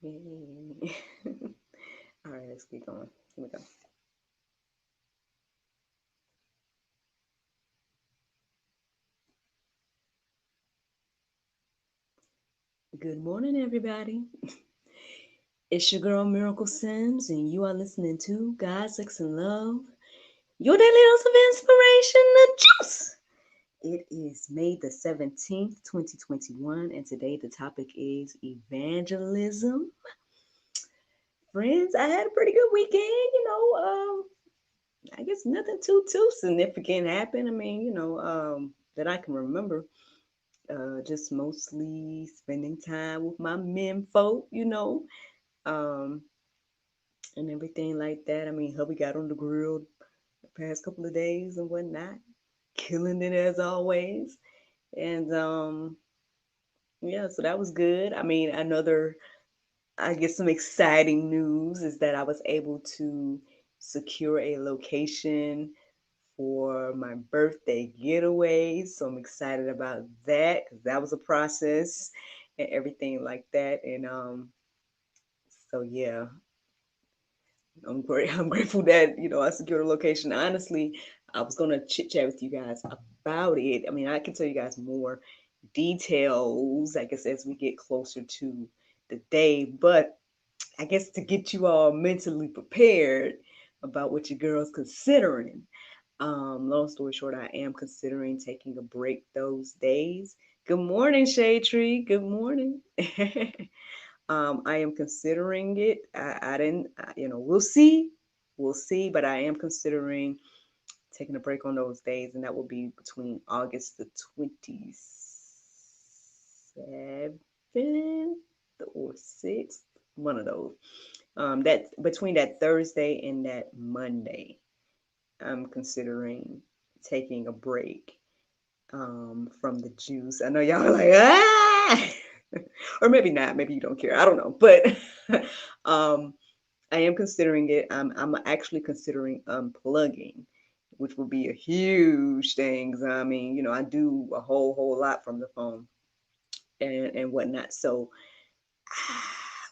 Yay. All right, let's keep going. Here we go. Good morning, everybody. It's your girl Miracle Sims, and you are listening to God, Sex, and Love, your daily dose of inspiration, the juice. It is May the 17th, 2021, and today the topic is evangelism. Friends, I had a pretty good weekend, I guess nothing too significant happened. That I can remember. Just mostly spending time with my men folk, um, and everything like that. I mean, hubby got on the grill the past couple of days and whatnot, killing it as always. And yeah, so that was good. I mean, I guess some exciting news is that I was able to secure a location for my birthday getaway. So I'm excited about that because that was a process and everything like that. And so yeah, I'm great. I'm grateful that I secured a location. Honestly, I was gonna chit chat with you guys about it. I mean, I can tell you guys more details, I guess, as we get closer to the day. But I guess to get you all mentally prepared about what your girl's considering. Long story short, I am considering taking a break those days. Good morning, Shade Tree. Good morning. I am considering it. I didn't, we'll see. We'll see, but I am considering taking a break on those days, and that will be between August the 27th or 6th, one of those. That between that Thursday and that Monday, I'm considering taking a break from the juice. I know y'all are like, ah, or maybe not. Maybe you don't care. I don't know, but um, I am considering it. I'm actually considering unplugging, which would be a huge thing. 'Cause I mean, I do a whole lot from the phone and whatnot. So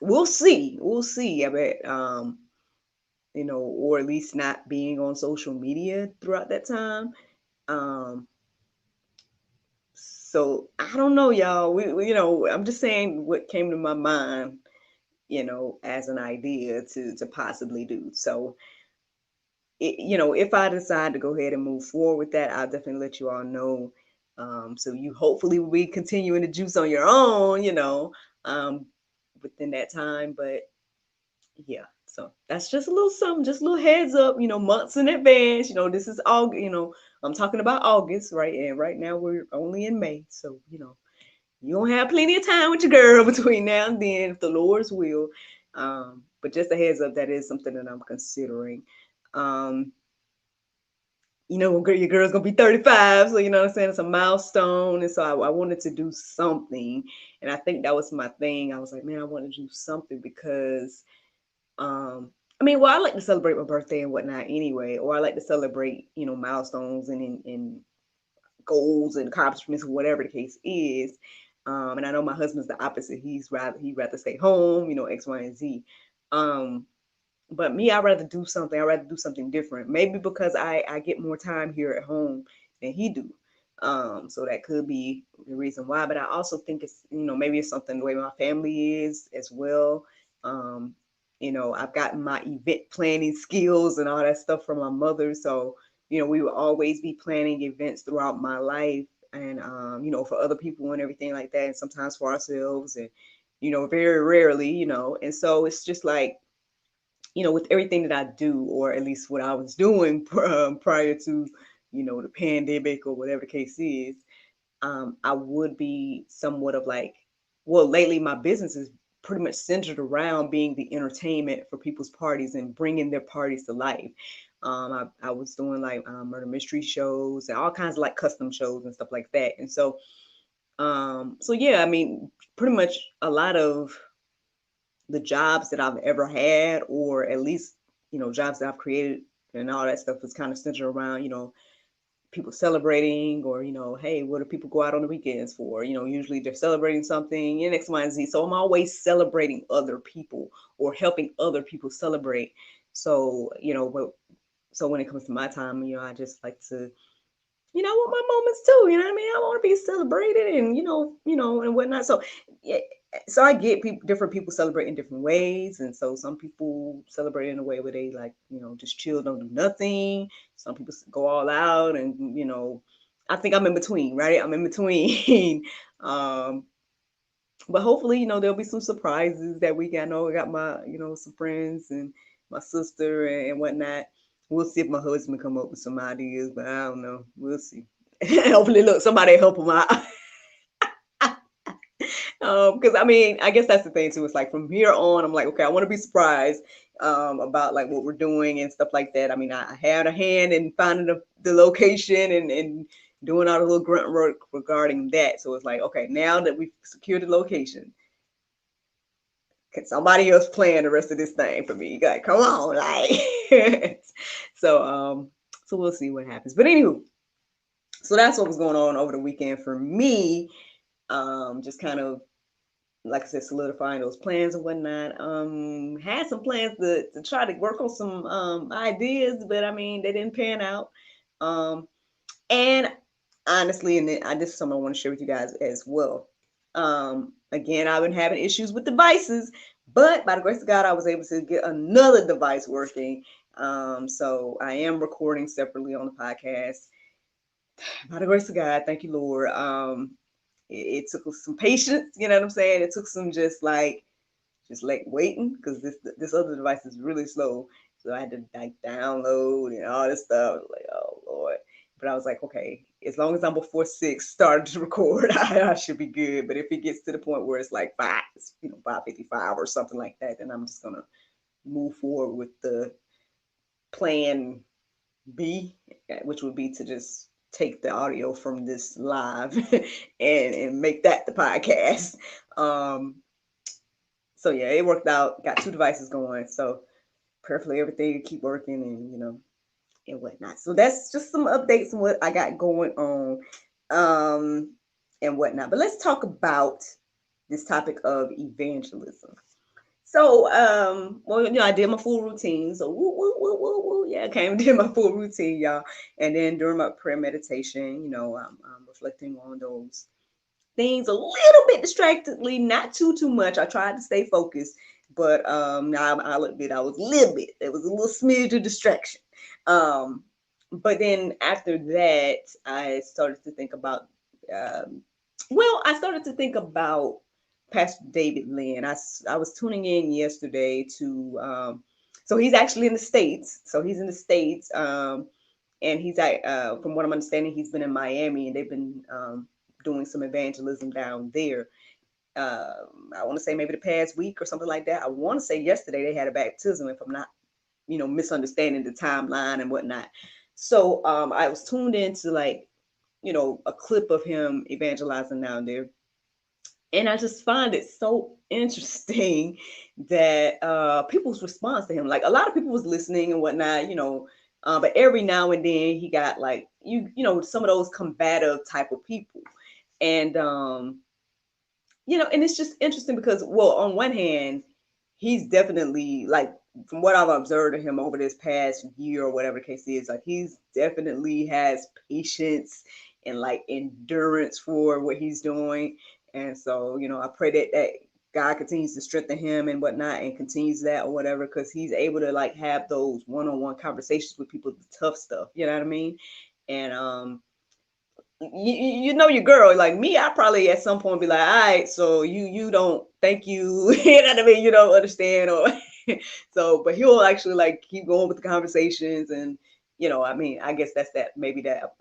we'll see. We'll see. I bet or at least not being on social media throughout that time. Um, so I don't know, y'all. I'm just saying what came to my mind, as an idea to possibly do. So, if I decide to go ahead and move forward with that, I'll definitely let you all know. So you hopefully will be continuing to juice on your own, um, within that time. But yeah, so that's just a little something, just a little heads up, months in advance. This is August, I'm talking about August, right? And right now we're only in May. So, you don't have plenty of time with your girl between now and then, if the Lord's will. But just a heads up, that is something that I'm considering. Um, your girl's gonna be 35, so you know what I'm saying, it's a milestone. And so I wanted to do something. And I think that was my thing. I was like, man, I want to do something because I mean, well, I like to celebrate my birthday and whatnot anyway, or I like to celebrate, milestones and goals and accomplishments, whatever the case is. And I know my husband's the opposite. He'd rather stay home, X, Y, and Z. Um, but me, I'd rather do something. I'd rather do something different. Maybe because I get more time here at home than he do. So that could be the reason why. But I also think it's, maybe it's something the way my family is as well. Um, I've gotten my event planning skills and all that stuff from my mother. So, we will always be planning events throughout my life and for other people and everything like that, and sometimes for ourselves and very rarely, and so it's just like with everything that I do, or at least what I was doing prior to, the pandemic or whatever the case is, I would be somewhat of like, well, lately my business is pretty much centered around being the entertainment for people's parties and bringing their parties to life. I was doing like murder mystery shows and all kinds of like custom shows and stuff like that. And so yeah, I mean, pretty much a lot of the jobs that I've ever had, or at least, jobs that I've created and all that stuff is kind of centered around, people celebrating, or hey, what do people go out on the weekends for? Usually they're celebrating something, X, Y, and Z. So I'm always celebrating other people or helping other people celebrate. So but so when it comes to my time, I just like to, I want my moments too. You know what I mean? I want to be celebrated, and and whatnot. So yeah, so I get different people celebrate in different ways, and so some people celebrate in a way where they like, just chill, don't do nothing. Some people go all out, and I think I'm in between, right? I'm in between. um, but hopefully, there'll be some surprises that week. I know I got my, some friends and my sister and whatnot. We'll see if my husband come up with some ideas, but I don't know. We'll see. Hopefully, look, somebody help him out. Because I mean, I guess that's the thing too. It's like from here on, I'm like, okay, I want to be surprised about like what we're doing and stuff like that. I mean, I had a hand in finding the location and doing all the little grunt work regarding that. So it's like, okay, now that we've secured the location, can somebody else plan the rest of this thing for me? Like, come on, like. so so we'll see what happens. But anywho, so that's what was going on over the weekend for me. Just kind of, like I said, solidifying those plans and whatnot. Had some plans to try to work on some ideas, but I mean they didn't pan out. And honestly, and this is something I want to share with you guys as well. Again, I've been having issues with devices, but by the grace of God, I was able to get another device working. So I am recording separately on the podcast. By the grace of God, thank you, Lord. It took some patience, you know what I'm saying? It took some just like waiting, because this other device is really slow. So I had to like download and all this stuff. Like, oh Lord. But I was like, okay, as long as I'm before 6 started to record, I should be good. But if it gets to the point where it's like 5:55 or something like that, then I'm just gonna move forward with the plan B, which would be to just take the audio from this live and make that the podcast. So yeah, it worked out. Got 2 devices going. So prayerfully everything keep working, and and whatnot. So that's just some updates on what I got going on, and whatnot. But let's talk about this topic of evangelism. So, well, I did my full routine. So, woo, woo, woo, woo, woo. Yeah, I came and did my full routine, y'all. And then during my prayer meditation, I'm reflecting on those things a little bit distractedly, not too much. I tried to stay focused, but now I'll admit I was a little bit. It was a little smidge of distraction. But then after that, I started to think about. I started to think about Pastor David Lynn. I was tuning in yesterday to. So he's actually in the States. So he's in the States. And he's from what I'm understanding, he's been in Miami, and they've been doing some evangelism down there. I want to say maybe the past week or something like that. I want to say yesterday they had a baptism, if I'm not, misunderstanding the timeline and whatnot. So I was tuned into like, a clip of him evangelizing down there. And I just find it so interesting that people's response to him, like a lot of people was listening and whatnot, but every now and then he got like some of those combative type of people. And and it's just interesting because, well, on one hand, he's definitely like, from what I've observed of him over this past year or whatever the case is, like he's definitely has patience and like endurance for what he's doing. And so, I pray that God continues to strengthen him and whatnot, and continues that or whatever, because he's able to like have those one-on-one conversations with people, the tough stuff, you know what I mean? And your girl, like me, I probably at some point be like, all right, so you don't, thank you. You know what I mean? You don't understand, or so, but he'll actually like keep going with the conversations. And I mean, I guess that's that, maybe that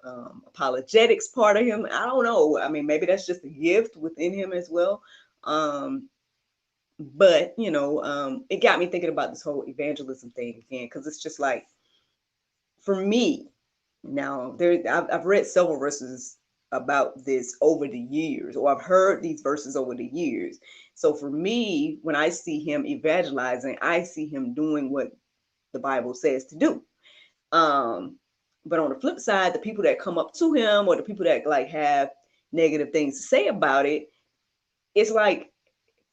apologetics part of him. I don't know. I mean, maybe that's just a gift within him as well. But it got me thinking about this whole evangelism thing again, because it's just like, for me, now, I've read several verses about this over the years, or I've heard these verses over the years. So for me, when I see him evangelizing, I see him doing what the Bible says to do. But on the flip side, the people that come up to him or the people that like have negative things to say about it, it's like,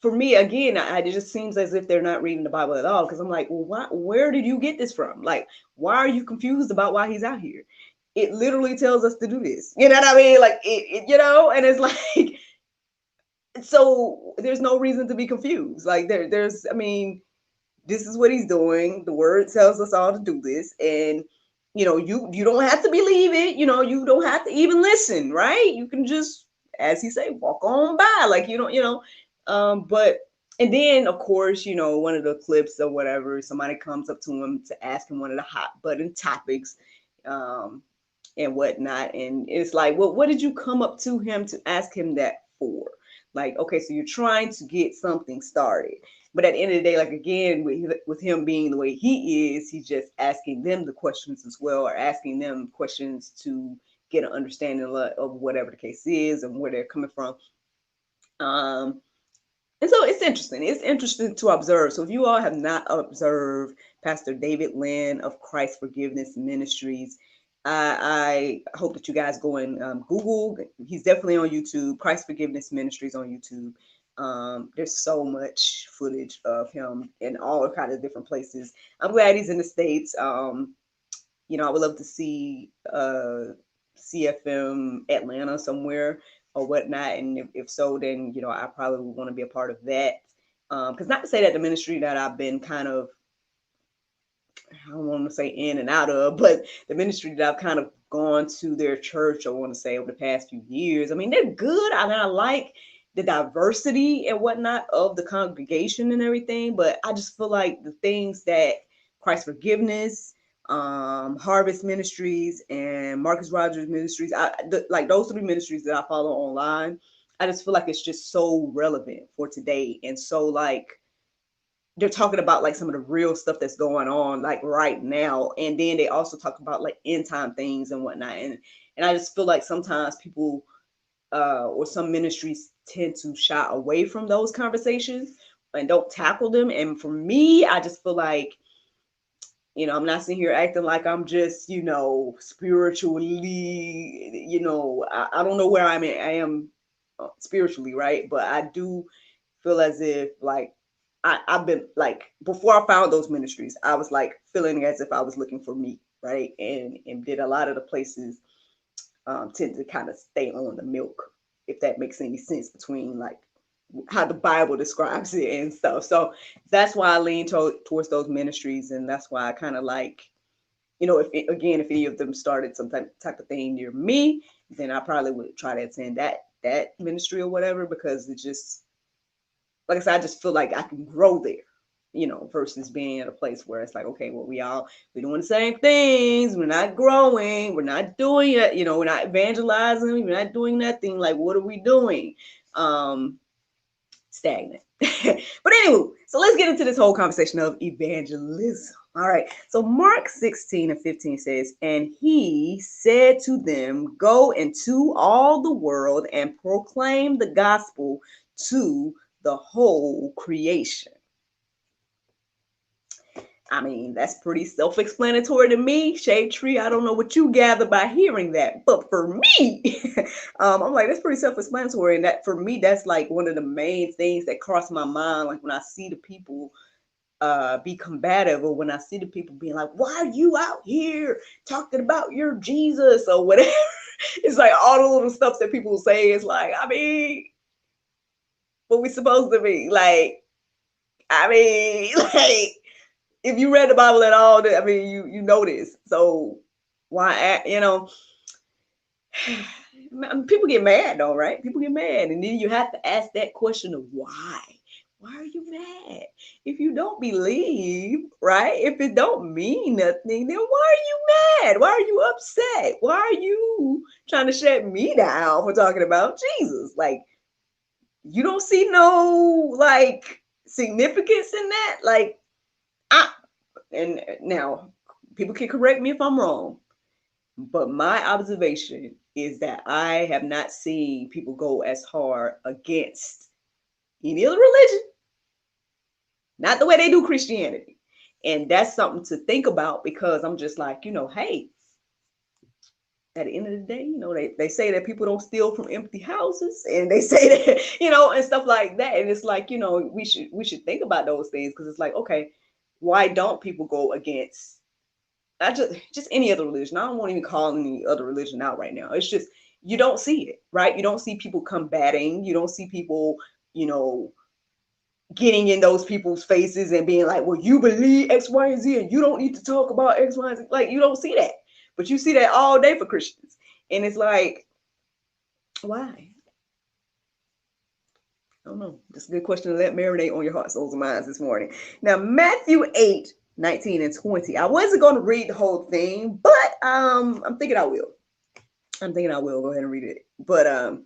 for me, again, it just seems as if they're not reading the Bible at all. Because I'm like, well, where did you get this from? Like, why are you confused about why he's out here? It literally tells us to do this. You know what I mean? Like, and it's like, so there's no reason to be confused. Like, I mean, this is what he's doing. The word tells us all to do this. And, you don't have to believe it. You don't have to even listen, right? You can just, as he say, walk on by. Like, but, and then of course, one of the clips or whatever, somebody comes up to him to ask him one of the hot button topics, and whatnot. And it's like, well, what did you come up to him to ask him that for? Like, okay, so you're trying to get something started. But at the end of the day, like, again, with him being the way he is, he's just asking them the questions as well, or asking them questions to get an understanding of whatever the case is and where they're coming from. And so it's interesting. It's interesting to observe. So if you all have not observed Pastor David Lynn of Christ Forgiveness Ministries, I hope that you guys go and Google. He's definitely on YouTube. Christ Forgiveness Ministries on YouTube. There's so much footage of him in all kinds of different places. I'm glad he's in the States. I would love to see CFM Atlanta somewhere or whatnot. And if so, then, I probably would want to be a part of that. Because not to say that the ministry that I've been kind of, I don't want to say in and out of, but the ministry that I've kind of gone to their church, I want to say, over the past few years, I mean, they're good. I like the diversity and whatnot of the congregation and everything. But I just feel like the things that Christ Forgiveness, Harvest Ministries, and Marcus Rogers Ministries, like those three ministries that I follow online, I just feel like it's just so relevant for today. And so, like, they're talking about like some of the real stuff that's going on like right now. And then they also talk about like end time things and whatnot. And I just feel like sometimes people or some ministries tend to shy away from those conversations and don't tackle them. And for me, I just feel like, I'm not sitting here acting like I'm just, spiritually, I don't know where I am spiritually, right? But I do feel as if like I've been like, before I found those ministries, I was like feeling as if I was looking for me, right? And did a lot of the places tend to kind of stay on the milk, if that makes any sense, between like how the Bible describes it and stuff. So that's why I lean towards those ministries, and that's why I kind of like, if any of them started some type of thing near me, then I probably would try to attend that ministry or whatever, because it just, like I said, I just feel like I can grow there, versus being at a place where it's like, okay, well, we're doing the same things. We're not growing. We're not doing it. We're not evangelizing. We're not doing nothing. Like, what are we doing? Stagnant. But anyway, so let's get into this whole conversation of evangelism. All right. So Mark 16:15 says, and he said to them, go into all the world and proclaim the gospel to the whole creation. I mean, that's pretty self-explanatory to me. Shade Tree, I don't know what you gather by hearing that, but for me, I'm like, that's pretty self-explanatory. And that, for me, that's like one of the main things that cross my mind. Like when I see the people be combative, or when I see the people being like, why are you out here talking about your Jesus or whatever? It's like all the little stuff that people say is like, I mean, what we supposed to be? Like, I mean, like, if you read the Bible at all, I mean, you know this. So why, people get mad though, right? People get mad. And then you have to ask that question of why. Why are you mad? If you don't believe, right? If it don't mean nothing, then why are you mad? Why are you upset? Why are you trying to shut me down for talking about Jesus? Like, you don't see no like significance in that? Like, and now people can correct me if I'm wrong, but my observation is that I have not seen people go as hard against any other religion, not the way they do Christianity. And that's something to think about, because I'm just like, hey, at the end of the day, you know, they say that people don't steal from empty houses, and they say that, you know, and stuff like that. And it's like, you know, we should think about those things, because it's like, okay, why don't people go against I just any other religion? I don't want to even call any other religion out right now. It's just you don't see it, right? You don't see people combating. You don't see people, you know, getting in those people's faces and being like, well, you believe X, Y, and Z, and you don't need to talk about X, Y, and Z. Like, you don't see that. But you see that all day for Christians. And it's like, why? I don't know. Just a good question to let marinate on your hearts, souls, and minds this morning. Now, Matthew 8:19 and 20. I wasn't going to read the whole thing, but I'm thinking I will. Go ahead and read it. But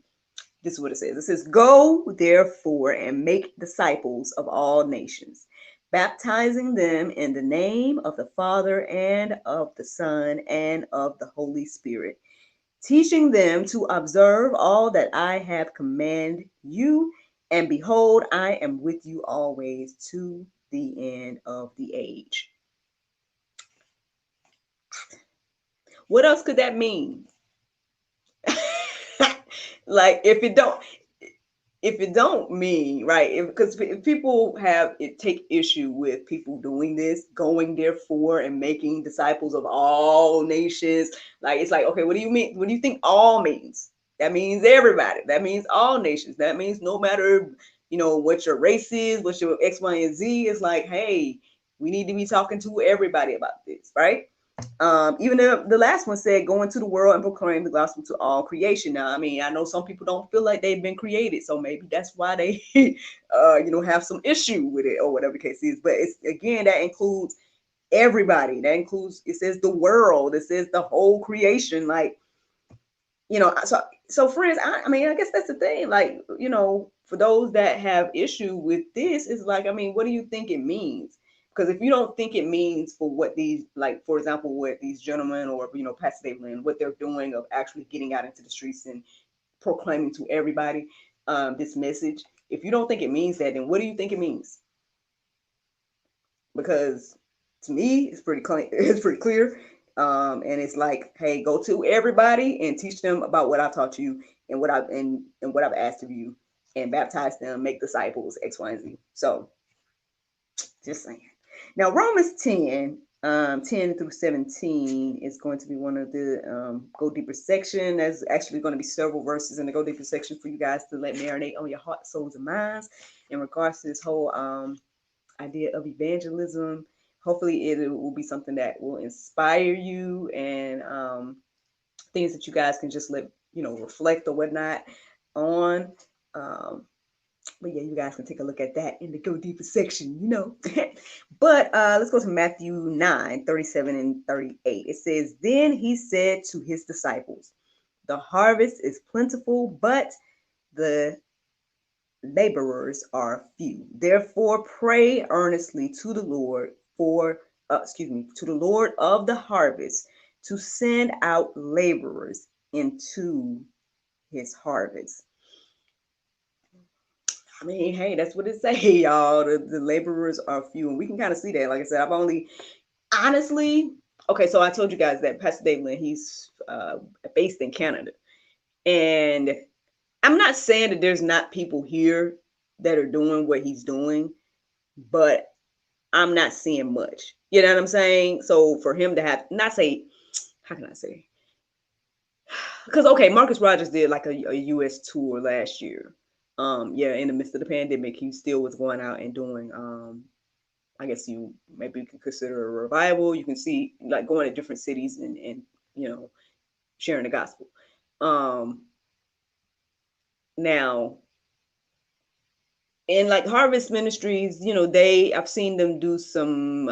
this is what it says. It says, go therefore and make disciples of all nations, baptizing them in the name of the Father and of the Son and of the Holy Spirit, teaching them to observe all that I have commanded you. And behold, I am with you always to the end of the age. What else could that mean? Like, if it don't mean, right, because if people take issue with people doing this, going therefore and making disciples of all nations, like, it's like, okay, what do you mean? What do you think all means? That means everybody. That means all nations. That means no matter, you know, what your race is, what your X, Y, and Z is. Like, hey, we need to be talking to everybody about this, right? Even the last one said, go into the world and proclaim the gospel to all creation. Now, I mean, I know some people don't feel like they've been created, so maybe that's why they, you know, have some issue with it or whatever the case is. But it's, again, that includes everybody. That includes, it says the world. It says the whole creation. Like, you know, so friends, I mean, I guess that's the thing. Like, you know, for those that have issue with this, it's like, I mean, what do you think it means? Because if you don't think it means for what these, like, for example, what these gentlemen or, you know, Pastor David, what they're doing of actually getting out into the streets and proclaiming to everybody this message, if you don't think it means that, then what do you think it means? Because to me, it's pretty clear. It's pretty clear. And it's like, hey, go to everybody and teach them about what I've taught you and what I've asked of you, and baptize them, make disciples, X, Y, and Z. So just saying. Now, Romans 10, 10 through 17 is going to be one of the Go Deeper section. There's actually going to be several verses in the Go Deeper section for you guys to let marinate on your heart, souls, and minds in regards to this whole idea of evangelism. Hopefully it will be something that will inspire you, and things that you guys can just let, you know, reflect or whatnot on. But yeah, you guys can take a look at that in the Go Deeper section, you know. But let's go to Matthew 9:37 and 38. It says, then he said to his disciples, the harvest is plentiful, but the laborers are few. Therefore, pray earnestly to the Lord to the Lord of the harvest to send out laborers into his harvest. I mean, hey, that's what it say, y'all. The laborers are few, and we can kind of see that. Like I said, I've only honestly, okay. So I told you guys that Pastor David, he's based in Canada, and I'm not saying that there's not people here that are doing what he's doing, but I'm not seeing much. You know what I'm saying? So for him to have, not say, how can I say? Because okay, Marcus Rogers did like a US tour last year. Yeah, in the midst of the pandemic, he still was going out and doing I guess you can consider a revival. You can see like going to different cities and you know, sharing the gospel. Now in like Harvest Ministries, you know, I've seen them do some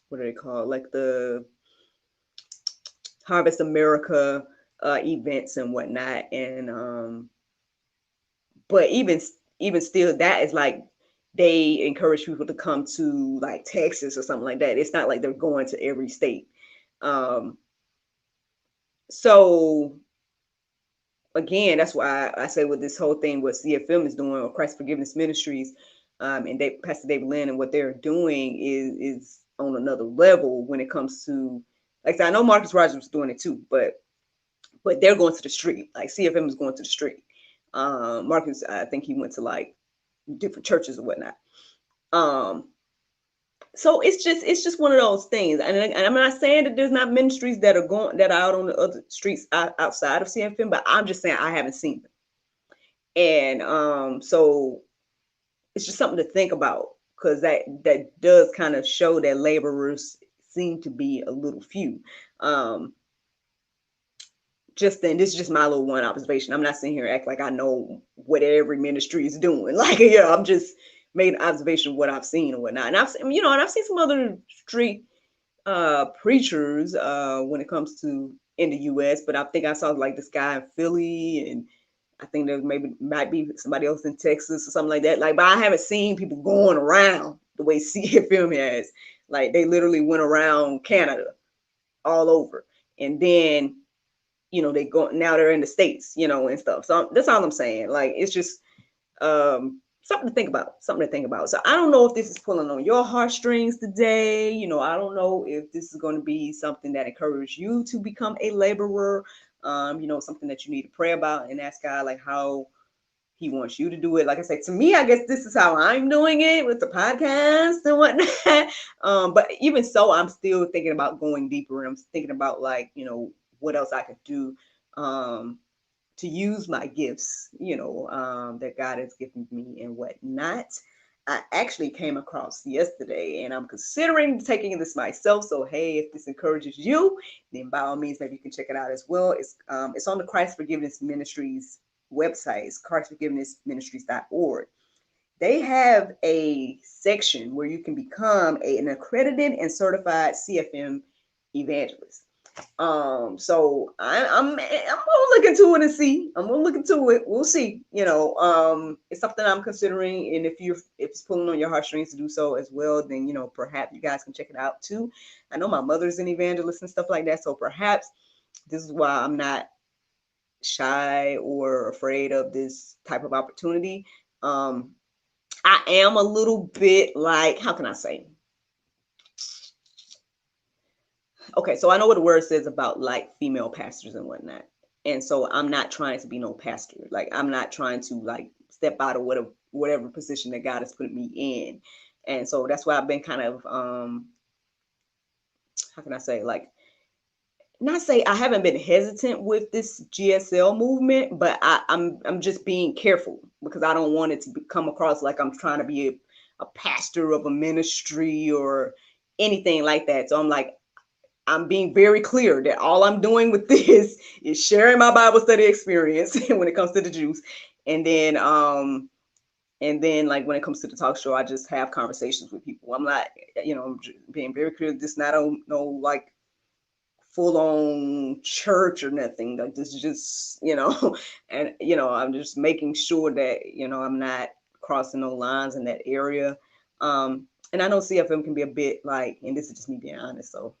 what are they called? Like the Harvest America events and whatnot. And but even still, that is like they encourage people to come to like Texas or something like that. It's not like they're going to every state. So again, that's why I say with this whole thing, what CFM is doing, or Christ Forgiveness Ministries, and Pastor David Lynn, and what they're doing is on another level when it comes to, like I said, I know Marcus Rogers was doing it too, but but they're going to the street. Like CFM is going to the street. Marcus, I think he went to like different churches or whatnot. Um, so it's just one of those things, and I'm not saying that there's not ministries that are out on the other streets outside of CFM, but I'm just saying I haven't seen them, and so it's just something to think about, because that does kind of show that laborers seem to be a little few. Um, just then, this is just my little one observation. I'm not sitting here act like I know what every ministry is doing. Like, yeah, I'm just making an observation of what I've seen and whatnot. And I've seen some other street preachers when it comes to in the US, but I think I saw like this guy in Philly, and I think there might be somebody else in Texas or something like that. Like, but I haven't seen people going around the way CFM has. Like, they literally went around Canada all over. And then, they go now they're in the States, and stuff. So that's all I'm saying. Like, it's just something to think about. Something to think about. So I don't know if this is pulling on your heartstrings today. I don't know if this is going to be something that encourages you to become a laborer. Something that you need to pray about and ask God, like, how he wants you to do it. Like I said, to me, I guess this is how I'm doing it with the podcast and whatnot. But even so, I'm still thinking about going deeper. I'm thinking about, like, what else I could do to use my gifts, that God has given me and whatnot. I actually came across yesterday, and I'm considering taking this myself. So, hey, if this encourages you, then by all means, maybe you can check it out as well. It's on the Christ Forgiveness Ministries website. It's christforgivenessministries.org. They have a section where you can become an accredited and certified CFM evangelist. So I'm gonna look into it and see. I'm gonna look into it. We'll see. It's something I'm considering, and if it's pulling on your heartstrings to do so as well, then perhaps you guys can check it out too. I know my mother's an evangelist and stuff like that, so perhaps this is why I'm not shy or afraid of this type of opportunity. I am a little bit like, how can I say? Okay, so I know what the word says about like female pastors and whatnot. And so I'm not trying to be no pastor. Like, I'm not trying to like step out of whatever position that God has put me in. And so that's why I've been kind of how can I say, like, not say I haven't been hesitant with this GSL movement, but I'm just being careful, because I don't want it to come across like I'm trying to be a pastor of a ministry or anything like that. So I'm being very clear that all I'm doing with this is sharing my Bible study experience when it comes to the Jews. And then like when it comes to the talk show, I just have conversations with people. I'm not, I'm being very clear. This not no like full on church or nothing. Like, this is just, and I'm just making sure that, I'm not crossing no lines in that area. And I know CFM can be a bit like, and this is just me being honest, so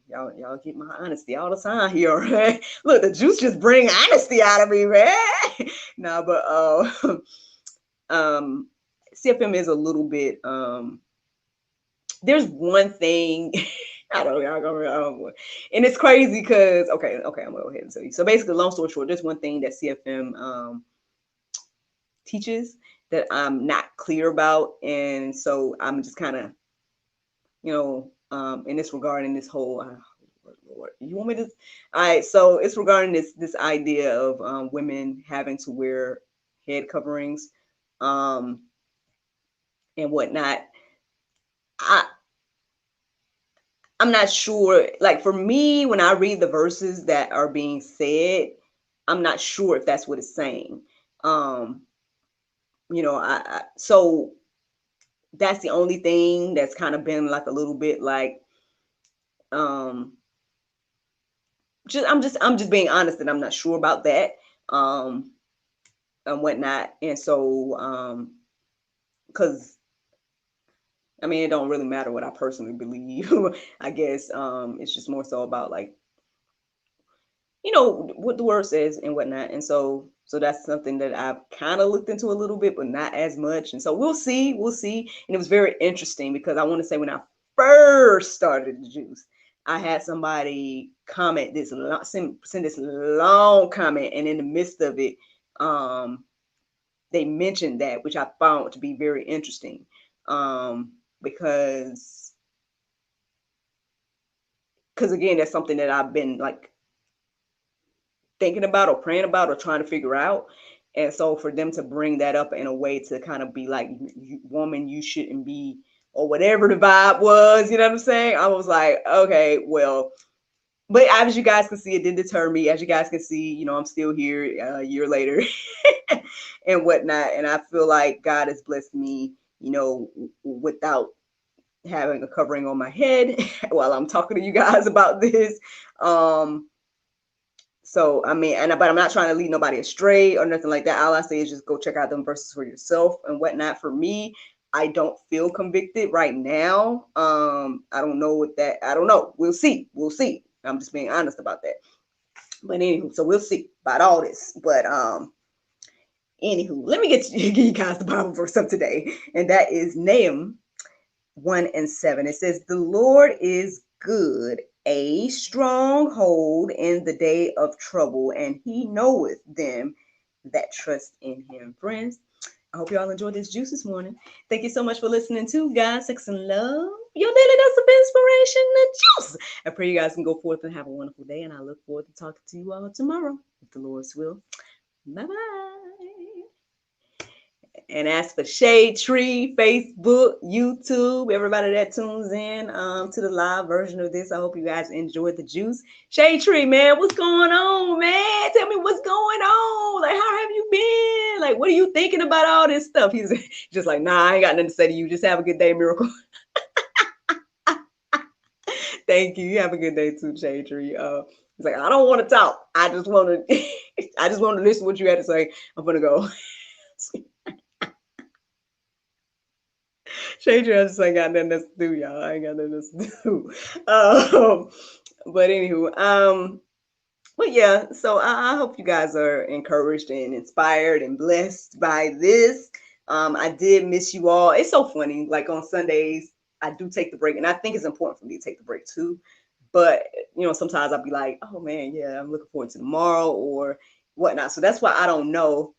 y'all get my honesty all the time here, right? Look, the juice just bring honesty out of me, man. No, but CFM is a little bit there's one thing I don't know, and it's crazy because okay, I'm gonna go ahead and tell you. So basically, long story short, there's one thing that CFM teaches that I'm not clear about, and so I'm just kind of, in this regarding this whole. Lord, you want me to? All right, so it's regarding this idea of women having to wear head coverings, and whatnot. I'm not sure. Like, for me, when I read the verses that are being said, I'm not sure if that's what it's saying. So that's the only thing that's kind of been like a little bit like, I'm just being honest that I'm not sure about that, and whatnot. And so, because I mean, it don't really matter what I personally believe. I guess it's just more so about like, what the word says and whatnot. And so that's something that I've kind of looked into a little bit, but not as much. And so we'll see. And it was very interesting because I want to say when I first started the juice, I had somebody comment this send this long comment, and in the midst of it, they mentioned that, which I found to be very interesting, because again, that's something that I've been like thinking about or praying about or trying to figure out. And so for them to bring that up in a way to kind of be like, woman, you shouldn't be, or whatever the vibe was, you know what I'm saying? I was like, okay, well, but as you guys can see, it didn't deter me. As you guys can see, I'm still here a year later and whatnot. And I feel like God has blessed me, without having a covering on my head while I'm talking to you guys about this. So I mean, but I'm not trying to lead nobody astray or nothing like that. All I say is just go check out them verses for yourself and whatnot. For me, I don't feel convicted right now. I don't know what that. I don't know. We'll see. We'll see. I'm just being honest about that. But anywho, so we'll see about all this. But anywho, let me give you guys the Bible verse of today, and that is Nahum 1:7. It says, "The Lord is good, a stronghold in the day of trouble, and he knoweth them that trust in him." Friends, I hope you all enjoyed this juice this morning. Thank you so much for listening to God, Sex, and Love, your daily dose of inspiration and juice. I pray you guys can go forth and have a wonderful day, and I look forward to talking to you all tomorrow, if the Lord's will. Bye-bye. And as for Shade Tree, Facebook, YouTube, everybody that tunes in to the live version of this, I hope you guys enjoyed the juice. Shade Tree, man, what's going on, man? Tell me what's going on. Like, how have you been? Like, what are you thinking about all this stuff? He's just like, nah, I ain't got nothing to say to you. Just have a good day, Miracle. Thank you. You have a good day too, Shade Tree. He's like, I don't want to talk. I just want to, I just want to listen to what you had to say. I'm gonna go. Shade Tree, I just ain't got nothing else to do, y'all. I ain't got nothing else to do. But anywho, but yeah, so I hope you guys are encouraged and inspired and blessed by this. I did miss you all. It's so funny. Like on Sundays, I do take the break, and I think it's important for me to take the break too. But sometimes I'll be like, oh man, yeah, I'm looking forward to tomorrow or whatnot. So that's why I don't know.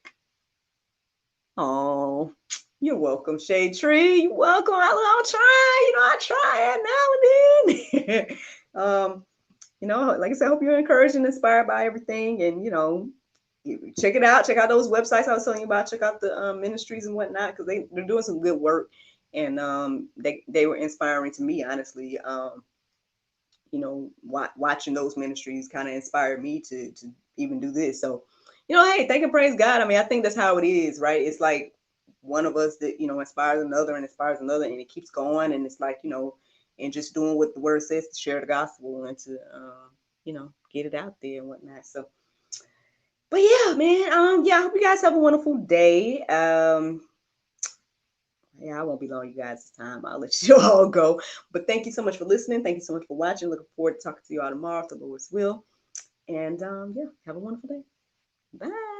Oh, you're welcome, Shade Tree. You're welcome. I'll try. I try it now and then. Like I said, I hope you're encouraged and inspired by everything. And check it out. Check out those websites I was telling you about. Check out the ministries and whatnot, because they're doing some good work. And they were inspiring to me, honestly. Watching those ministries kind of inspired me to even do this. So, hey, thank and praise God. I mean, I think that's how it is, right? It's like one of us that, inspires another and inspires another, and it keeps going. And it's like, and just doing what the word says to share the gospel and to, get it out there and whatnot. So, but yeah, man, yeah, I hope you guys have a wonderful day. Yeah, I won't be long, you guys, this time. I'll let you all go. But thank you so much for listening. Thank you so much for watching. Looking forward to talking to you all tomorrow, if the Lord's will. And yeah, have a wonderful day. Bye.